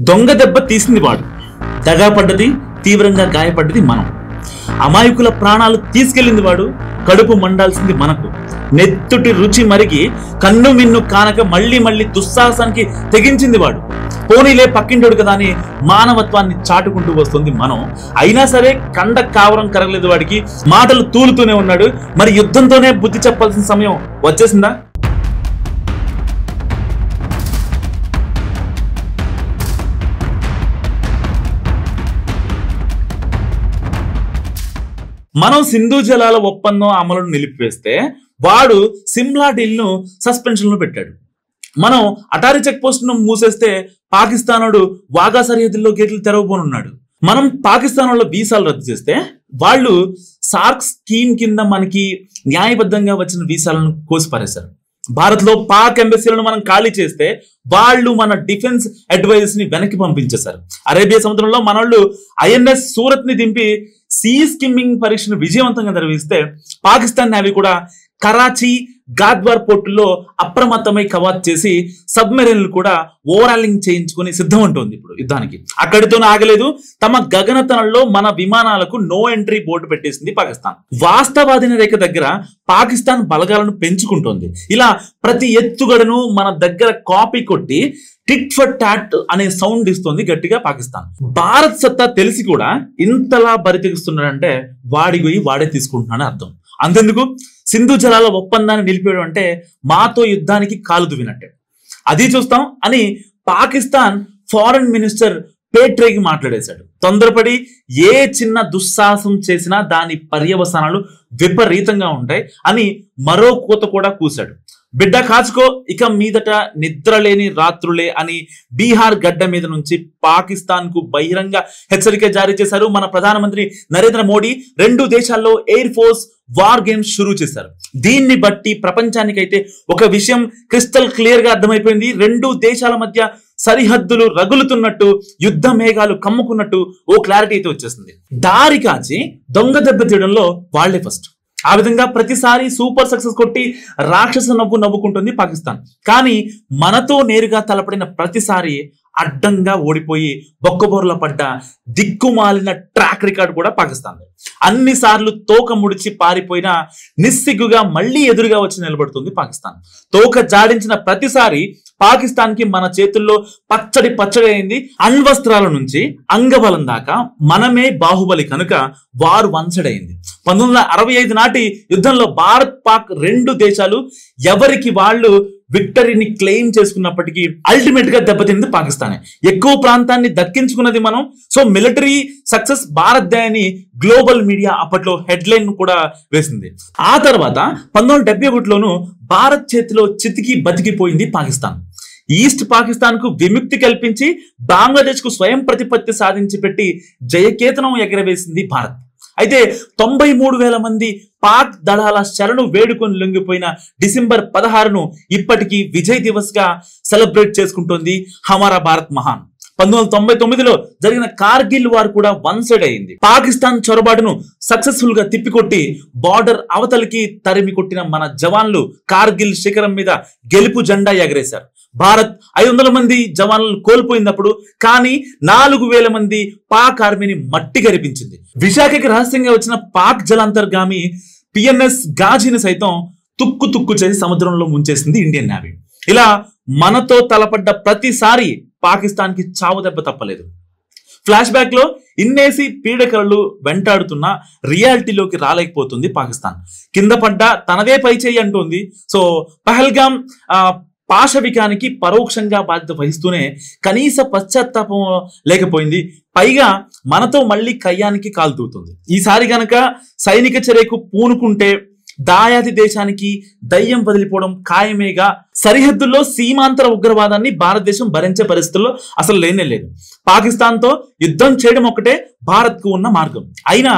దొంగ దెబ్బ తీసింది వాడు, దగా పడ్డది, తీవ్రంగా గాయపడ్డది మనం. అమాయకుల ప్రాణాలు తీసుకెళ్లింది వాడు, కడుపు మండాల్సింది మనకు. నెత్తుటి రుచి మరిగి కన్ను మిన్ను కానక మళ్ళీ మళ్ళీ దుస్సాహసానికి తెగించింది వాడు. పోనీలే పక్కింటోడు కదా అని మానవత్వాన్ని చాటుకుంటూ వస్తుంది మనం. అయినా సరే కండ కావరం కరగలేదు వాడికి, మాటలు తూలుతూనే ఉన్నాడు. మరి యుద్ధంతోనే బుద్ధి చెప్పాల్సిన సమయం వచ్చేసిందా? మనం సింధు జలాల ఒప్పందం అమలును నిలిపివేస్తే వాడు సిమ్లా డీల్ ను సస్పెన్షన్ లో పెట్టాడు. మనం అటారీ చెక్ పోస్ట్ ను మూసేస్తే పాకిస్తానోడు వాగా సరిహద్దుల్లో గేట్లు తెరవబోనున్నాడు. మనం పాకిస్తాన్ వాళ్ళ వీసాలు రద్దు చేస్తే వాళ్ళు సార్క్ స్కీమ్ కింద మనకి న్యాయబద్ధంగా వచ్చిన వీసాలను కోసిపారేశారు. భారత్ లో పాక్ ఎంబసీలను మనం ఖాళీ చేస్తే వాళ్ళు మన డిఫెన్స్ అడ్వైజర్స్ ని వెనక్కి పంపించేశారు. అరేబియా సముద్రంలో మనోళ్ళు ఐఎన్ఎస్ సూరత్ ని దింపి సీ స్కిమ్మింగ్ పరీక్షను విజయవంతంగా నిర్వహిస్తే పాకిస్తాన్ నేవీ కూడా కరాచీ, గాద్వార్ పోర్టుల్లో అప్రమత్తమై కవాత్ చేసి సబ్మెరైన్లు కూడా ఓవరాలింగ్ చేయించుకుని సిద్ధం ఉంటుంది ఇప్పుడు యుద్ధానికి. అక్కడితోనే ఆగలేదు, తమ గగనతలంలో మన విమానాలకు నో ఎంట్రీ బోర్డు పెట్టేసింది పాకిస్తాన్. వాస్తవాధీన రేఖ దగ్గర పాకిస్తాన్ బలగాలను పెంచుకుంటోంది. ఇలా ప్రతి ఎత్తుగడను మన దగ్గర కాపీ కొట్టి టిట్ ఫర్ టాట్ అనే సౌండ్ ఇస్తుంది గట్టిగా పాకిస్తాన్. భారత్ సత్తా తెలిసి కూడా ఇంతలా బరితెగిస్తున్నాడంటే వాడి పోయి వాడే తీసుకుంటున్నాడని అర్థం. అంతెందుకు, సింధు జలాల ఒప్పందాన్ని నిలిపేయడం అంటే మాతో యుద్ధానికి కాలు దువ్వినట్టే. అది చూస్తాం అని పాకిస్తాన్ ఫారెన్ మినిస్టర్ పేట్రేకి మాట్లాడేశాడు. తొందరపడి ఏ చిన్న దుస్సాహసం చేసినా దాని పర్యవసానాలు విపరీతంగా ఉంటాయి అని మరో కోత కూడా కూశాడు. బిడ్డ కాచుకో, ఇక మీదట నిద్రలేని రాత్రులే అని బీహార్ గడ్డ మీద నుంచి పాకిస్తాన్ కు బహిరంగ హెచ్చరిక జారీ చేశారు మన ప్రధానమంత్రి నరేంద్ర మోడీ. రెండు దేశాల్లో ఎయిర్ ఫోర్స్ వార్ గేమ్స్ షురూ చేశారు. దీన్ని బట్టి ప్రపంచానికైతే ఒక విషయం క్రిస్టల్ క్లియర్ గా అర్థమైపోయింది. రెండు దేశాల మధ్య సరిహద్దులు రగులుతున్నట్టు, యుద్ధ మేఘాలు కమ్ముకున్నట్టు ఓ క్లారిటీ అయితే వచ్చేసింది. దారి కాచి దొంగ దెబ్బ తీయడంలో వాళ్లే ఫస్ట్. ఆ విధంగా ప్రతిసారి సూపర్ సక్సెస్ కొట్టి రాక్షస నవ్వు నవ్వుకుంటుంది పాకిస్తాన్. కానీ మనతో నేరుగా తలపడిన ప్రతిసారి అడ్డంగా ఓడిపోయి బొక్కబోర్ల పడ్డ దిక్కుమాలిన ట్రాక్ రికార్డు కూడా పాకిస్తాన్. అన్నిసార్లు తోక ముడిచి పారిపోయినా నిస్సిగ్గుగా మళ్ళీ ఎదురుగా వచ్చి నిలబడుతుంది పాకిస్తాన్. తోక జాడించిన ప్రతిసారి పాకిస్తాన్ కి మన చేతుల్లో పచ్చడి అయింది. అణ్వస్త్రాల నుంచి అంగబలం దాకా మనమే బాహుబలి కనుక వారు వంచడైంది. 1965 నాటి యుద్ధంలో భారత్ పాక్ రెండు దేశాలు ఎవరికి వాళ్ళు విక్టరీని క్లెయిమ్ చేసుకున్నప్పటికీ అల్టిమేట్ గా దెబ్బతింది పాకిస్తానే. ఎక్కువ ప్రాంతాన్ని దక్కించుకున్నది మనం. సో మిలిటరీ సక్సెస్ భారత్ అని గ్లోబల్ మీడియా అప్పట్లో హెడ్లైన్ కూడా వేసింది. ఆ తర్వాత 1971లోను భారత్ చేతిలో చితికి బతికిపోయింది పాకిస్తాన్. ఈస్ట్ పాకిస్తాన్ కు విముక్తి కల్పించి బంగ్లాదేశ్ కు స్వయం ప్రతిపత్తి సాధించి పెట్టి జయకేతనం ఎగరవేసింది భారత్. అయితే 93,000 మంది పాక్ దళాల శరణు వేడుకొని లొంగిపోయిన డిసెంబర్ 16ను ఇప్పటికీ విజయ్ దివస్ గా సెలబ్రేట్ చేసుకుంటోంది హమారా భారత్ మహాన్. 1999లో జరిగిన కార్గిల్ వార్ కూడా వన్ సైడ్ అయింది. పాకిస్తాన్ చొరబాటును సక్సెస్ఫుల్ గా తిప్పికొట్టి బార్డర్ అవతలికి తరిమి కొట్టిన మన జవాన్లు కార్గిల్ శిఖరం మీద గెలుపు జెండా ఎగరేశారు. భారత్ 500 మంది జవాన్లను కోల్పోయినప్పుడు కానీ 4,000 మంది పాక్ ఆర్మీని మట్టి గరిపించింది. విశాఖకి రహస్యంగా వచ్చిన పాక్ జలాంతర్గామి పిఎన్ఎస్ గాజీని సైతం తుక్కు తుక్కు చేసి సముద్రంలో ముంచేసింది ఇండియన్ నేవీ. ఇలా మనతో తలపడ్డ ప్రతిసారి పాకిస్తాన్ కి చావు దెబ్బ తప్పలేదు. ఫ్లాష్ బ్యాక్ లో ఇన్నేసి పీడకలలు వెంటాడుతున్న రియాలిటీలోకి రాలేకపోతుంది పాకిస్తాన్. కింద పడ్డ తనదే పై చేయి అంటోంది. సో పహల్గామ్ పాశవికానికి పరోక్షంగా బాధ్యత వహిస్తూనే కనీస పశ్చాత్తాపం లేకపోయింది. పైగా మనతో మళ్ళీ కయ్యానికి కాలుతూతుంది. ఈసారి గనక సైనిక చర్యకు పూనుకుంటే దాయాది దేశానికి దయ్యం వదిలిపోవడం ఖాయమేగా. సరిహద్దుల్లో సీమాంతర ఉగ్రవాదాన్ని భారతదేశం భరించే పరిస్థితుల్లో అసలు లేనే లేదు. పాకిస్తాన్ తో యుద్ధం చేయడం ఒకటే భారత్ కు ఉన్న మార్గం. అయినా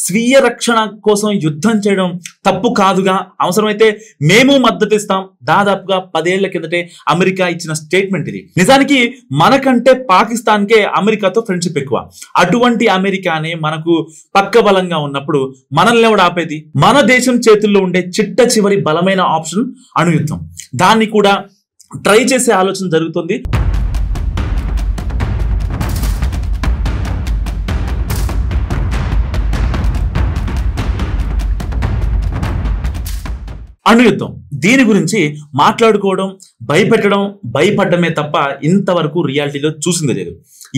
స్వీయ రక్షణ కోసం యుద్ధం చేయడం తప్పు కాదుగా. అవసరమైతే మేము మద్దతు ఇస్తాం. దాదాపుగా 10 ఏళ్ల కిందటే అమెరికా ఇచ్చిన స్టేట్మెంట్ ఇది. నిజానికి మనకంటే పాకిస్తాన్ కే అమెరికాతో ఫ్రెండ్షిప్ ఎక్కువ. అటువంటి అమెరికానే మనకు పక్క బలంగా ఉన్నప్పుడు మనల్ని ఎవడు ఆపేది? మన దేశం చేతుల్లో ఉండే చిట్ట చివరి బలమైన ఆప్షన్ అణుయుద్ధం. దాన్ని కూడా ట్రై చేసే ఆలోచన జరుగుతుంది. అణుయుద్ధం. దీని గురించి మాట్లాడుకోవడం, భయపెట్టడం, భయపడమే తప్ప ఇంతవరకు రియాలిటీలో చూసింది లేదు.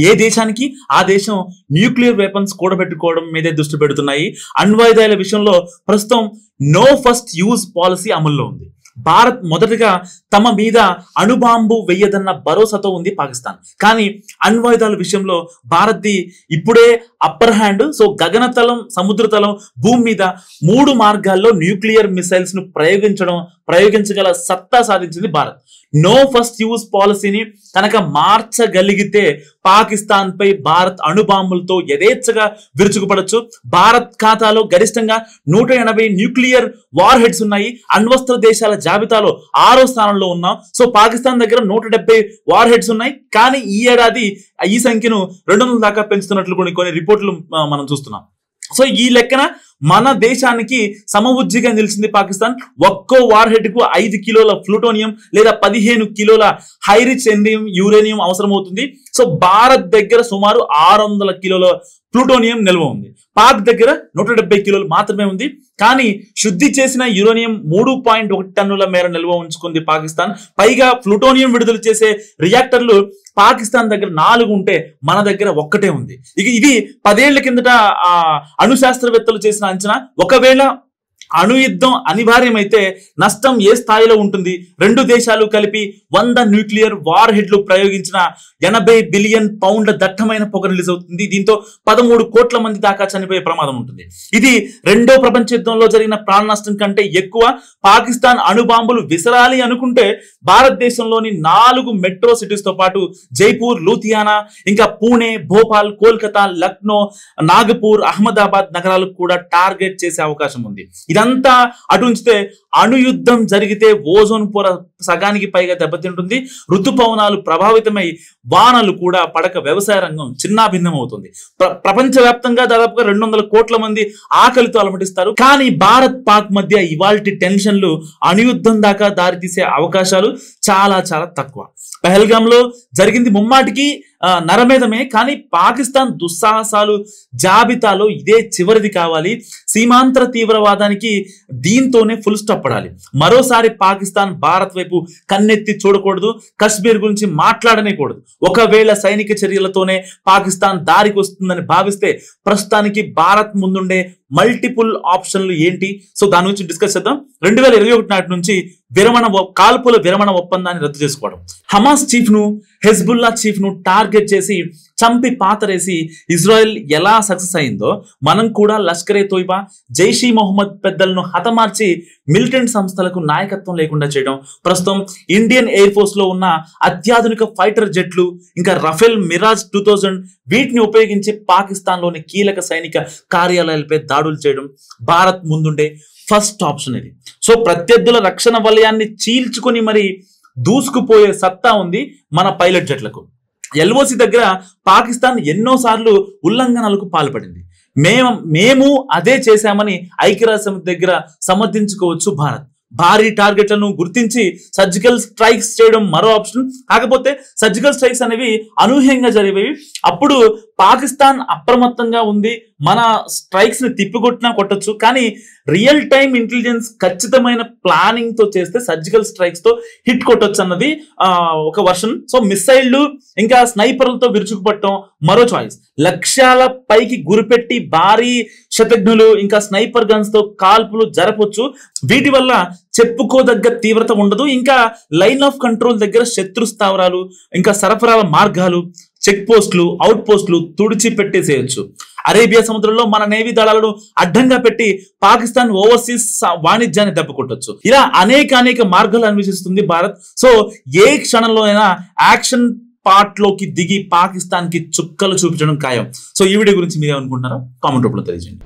ఏ దేశానికి ఆ దేశం న్యూక్లియర్ వెపన్స్ కూడబెట్టుకోవడం మీదే దృష్టి పెడుతున్నాయి. అణ్వాయుధాల విషయంలో ప్రస్తుతం నో ఫస్ట్ యూజ్ పాలసీ అమల్లో ఉంది. భారత్ మొదటగా తమ మీద అణుబాంబు వెయ్యదన్న భరోసాతో ఉంది పాకిస్తాన్. కానీ అణ్వాయుధాల విషయంలో భారత్ది ఇప్పుడే అప్పర్ హ్యాండ్. సో గగనతలం, సముద్రతలం, భూమి మీద 3 మార్గాల్లో న్యూక్లియర్ మిసైల్స్ ను ప్రయోగించగల సత్తా సాధించింది భారత్. నో ఫస్ట్ యూజ్ పాలసీని కనుక మార్చగలిగితే పాకిస్తాన్ పై భారత్ అణుబాంబులతో యథేచ్ఛగా విరుచుకుపడొచ్చు. భారత్ ఖాతాలో గరిష్టంగా 180 న్యూక్లియర్ వార్ హెడ్స్ ఉన్నాయి. అణ్వస్త్ర దేశాల జాబితాలో 6వ స్థానంలో ఉన్నాం. సో పాకిస్తాన్ దగ్గర 170 వార్ హెడ్స్ ఉన్నాయి. కానీ ఈ ఏడాది ఈ సంఖ్యను 200 దాకా పెంచుతున్నట్లు కొన్ని రిపోర్టులు మనం చూస్తున్నాం. సో ఈ లెక్కన మన దేశానికి సమవుజ్జిగా నిలిచింది పాకిస్తాన్. ఒక్కో వార్ హెడ్ కు 5 కిలోల ప్లూటోనియం లేదా 15 కిలోల హైరిచ్ యురేనియం అవసరం అవుతుంది. సో భారత్ దగ్గర సుమారు 600 కిలోల ప్లూటోనియం నిల్వ ఉంది. పాక్ దగ్గర 170 కిలోలు మాత్రమే ఉంది. కానీ శుద్ధి చేసిన యురేనియం 3.1 టన్నుల మేర నిల్వ ఉంచుకుంది పాకిస్తాన్. పైగా ప్లూటోనియం విడుదల చేసే రియాక్టర్లు పాకిస్తాన్ దగ్గర 4 ఉంటే మన దగ్గర 1 ఉంది. ఇది 10 ఏళ్ల కిందట అణు శాస్త్రవేత్తలు చేసిన అంచనా. ఒకవేళ అణుయుద్ధం అనివార్యమైతే నష్టం ఏ స్థాయిలో ఉంటుంది? 2 దేశాలు కలిపి 100 న్యూక్లియర్ వార్ హెడ్లు ప్రయోగించిన 80 బిలియన్ పౌండ్ల దట్టమైన పొగ రిలీజ్ అవుతుంది. దీంతో 13 కోట్ల మంది దాకా చనిపోయే ప్రమాదం ఉంటుంది. ఇది 2వ ప్రపంచ యుద్ధంలో జరిగిన ప్రాణ నష్టం కంటే ఎక్కువ. పాకిస్తాన్ అణుబాంబులు విసరాలి అనుకుంటే భారతదేశంలోని 4 మెట్రో సిటీస్ తో పాటు జైపూర్, లూధియానా, ఇంకా పూణే, భోపాల్, కోల్కతా, లక్నో, నాగపూర్, అహ్మదాబాద్ నగరాలకు కూడా టార్గెట్ చేసే అవకాశం ఉంది. ఇదంతా అటు ఉంచితే అణుయుద్ధం జరిగితే ఓజోన్ పొర సగానికి పైగా దెబ్బతింటుంది. ఋతుపవనాలు ప్రభావితమై వానలు కూడా పడక వ్యవసాయ రంగం చిన్నాభిన్నం అవుతుంది. ప్రపంచవ్యాప్తంగా దాదాపుగా 200 కోట్ల మంది ఆకలితో అలమటిస్తారు. కానీ భారత్ పాక్ మధ్య ఇవాల్టి టెన్షన్లు అణుయుద్ధం దాకా దారితీసే అవకాశాలు చాలా చాలా తక్కువ. పహల్గాంలో జరిగింది ముమ్మాటికి నరమేధమే. కానీ పాకిస్తాన్ దుస్సాహసాలు జాబితాలో ఇదే చివరిది కావాలి. సీమాంతర తీవ్రవాదానికి దీంతోనే ఫుల్ స్టాప్ పడాలి. మరోసారి పాకిస్తాన్ భారత్ వైపు కన్నెత్తి చూడకూడదు. కశ్మీర్ గురించి మాట్లాడనేకూడదు. ఒకవేళ సైనిక చర్యలతోనే పాకిస్తాన్ దారికి వస్తుందని భావిస్తే ప్రస్తుతానికి భారత్ ముందుండే మల్టిపుల్ ఆప్షన్లు ఏంటి? సో దాని గురించి డిస్కస్ చేద్దాం. 2021 నాటి నుంచి కాల్పుల విరమణ ఒప్పందాన్ని రద్దు చేసుకోవడం, హమాస్ చీఫ్ ను, హెజ్బుల్లా చీఫ్ ను టార్గెట్ చేసి చంపి పాతరేసి ఇజ్రాయెల్ ఎలా సక్సెస్ అయిందో మనం కూడా లష్కరే తోయిబా, జైషీ మొహమ్మద్ పెద్దలను హతమార్చి మిలిటెంట్ సంస్థలకు నాయకత్వం లేకుండా చేయడం, ప్రస్తుతం ఇండియన్ ఎయిర్ ఫోర్స్ లో ఉన్న అత్యాధునిక ఫైటర్ జెట్లు, ఇంకా రఫేల్ మిరాజ్ 2000 వీటిని ఉపయోగించి పాకిస్తాన్ లోని కీలక సైనిక కార్యాలయాలపై దాడులు చేయడం భారత్ ముందుండే ఫస్ట్ ఆప్షన్ ఇది. సో ప్రత్యర్థుల రక్షణ వలయాన్ని చీల్చుకొని మరి దూసుకుపోయే సత్తా ఉంది మన పైలట్ జెట్లకు. ఎల్ఓసి దగ్గర పాకిస్తాన్ ఎన్నోసార్లు ఉల్లంఘనలకు పాల్పడింది. మేము అదే చేశామని ఐక్యరాజ్యసమితి దగ్గర సమర్థించుకోవచ్చు భారత్. భారీ టార్గెట్లను గుర్తించి సర్జికల్ స్ట్రైక్స్ చేయడం మరో ఆప్షన్. కాకపోతే సర్జికల్ స్ట్రైక్స్ అనేవి అనూహ్యంగా జరిగేవి. అప్పుడు పాకిస్తాన్ అప్రమత్తంగా ఉంది. మన స్ట్రైక్స్ ని తిప్పికొట్టినా కొట్టొచ్చు. కానీ రియల్ టైమ్ ఇంటెలిజెన్స్ ఖచ్చితమైన ప్లానింగ్ తో చేస్తే సర్జికల్ స్ట్రైక్స్ తో హిట్ కొట్టొచ్చు అన్నది ఒక వర్షన్. సో మిసైళ్లు ఇంకా స్నైపర్లతో విరుచుకుపట్టడం మరో చాయిస్. లక్ష్యాల పైకి గురిపెట్టి భారీ శతఘ్నులు ఇంకా స్నైపర్ గన్స్ తో కాల్పులు జరపొచ్చు. వీటి వల్ల చెప్పుకోదగ్గ తీవ్రత ఉండదు. ఇంకా లైన్ ఆఫ్ కంట్రోల్ దగ్గర శత్రు స్థావరాలు, ఇంకా సరఫరాల మార్గాలు, చెక్ పోస్టులు, అవుట్ పోస్టులు తుడిచి పెట్టేసేయచ్చు. అరేబియా సముద్రంలో మన నేవీ దళాలను అడ్డంగా పెట్టి పాకిస్తాన్ ఓవర్సీస్ వాణిజ్యాన్ని దెబ్బకొట్టొచ్చు. ఇలా అనేక మార్గాలు అన్వేషిస్తుంది భారత్. సో ఏ క్షణంలో అయినా యాక్షన్ పార్ట్ లోకి దిగి పాకిస్తాన్ కి చుక్కలు చూపించడం ఖాయం. సో ఈ వీడియో గురించి మీరు ఏమనుకుంటున్నారో కామెంట్ రూపంలో తెలియజేయండి.